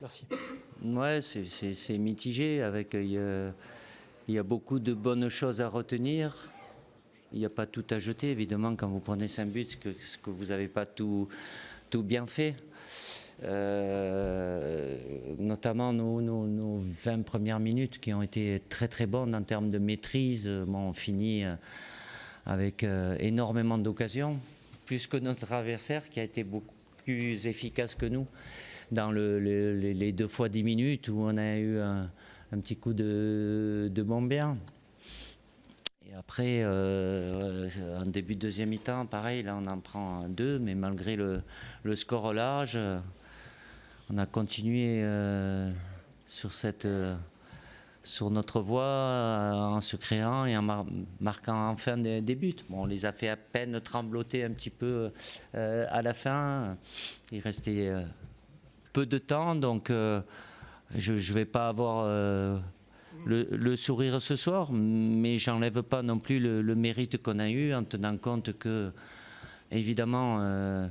Merci. Ouais, c'est mitigé. Il y a beaucoup de bonnes choses à retenir. Il n'y a pas tout à jeter, évidemment, quand vous prenez 5 buts, ce que vous n'avez pas tout bien fait. Notamment nos 20 premières minutes qui ont été très très bonnes en termes de maîtrise. On finit avec énormément d'occasions, plus que notre adversaire qui a été beaucoup plus efficace que nous dans les 2 fois 10 minutes où on a eu un petit coup de bombien. Et après, en début de deuxième mi-temps, pareil, là on en prend 2, mais malgré le score au large, on a continué sur notre voie en se créant et en marquant enfin des buts. Bon, on les a fait à peine trembloter un petit peu à la fin. Il restait peu de temps, donc je ne vais pas avoir le sourire ce soir, mais j'enlève pas non plus le mérite qu'on a eu en tenant compte que, évidemment,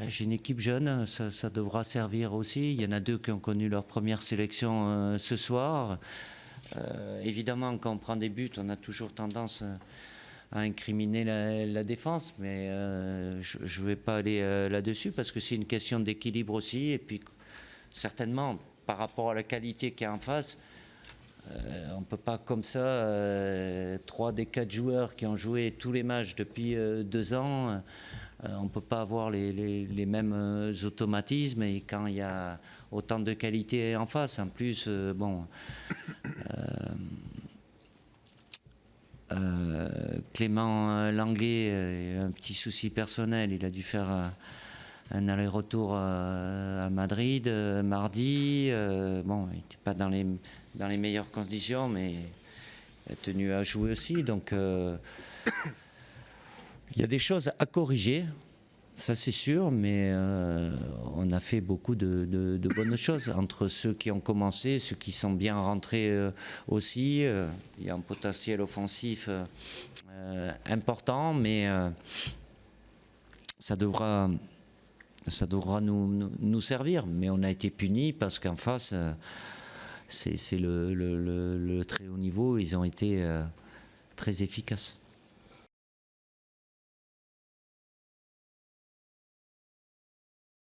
j'ai une équipe jeune, ça devra servir aussi. Il y en a 2 qui ont connu leur première sélection ce soir. Évidemment, quand on prend des buts, on a toujours tendance à incriminer la défense, mais je ne vais pas aller là-dessus parce que c'est une question d'équilibre aussi. Et puis, certainement, par rapport à la qualité qu'il y a en face, on ne peut pas comme ça, 3 des 4 joueurs qui ont joué tous les matchs depuis 2 ans, on ne peut pas avoir les mêmes automatismes et quand il y a autant de qualité en face. En plus, Clément Langlais a un petit souci personnel, il a dû faire un aller-retour à Madrid mardi. Il n'était pas dans les meilleures conditions, mais il a tenu à jouer aussi. Donc il y a des choses à corriger, ça c'est sûr, mais on a fait beaucoup de bonnes choses entre ceux qui ont commencé, ceux qui sont bien rentrés aussi. Il y a un potentiel offensif important, mais ça devra nous servir. Mais on a été punis parce qu'en face, c'est le très haut niveau, ils ont été très efficaces.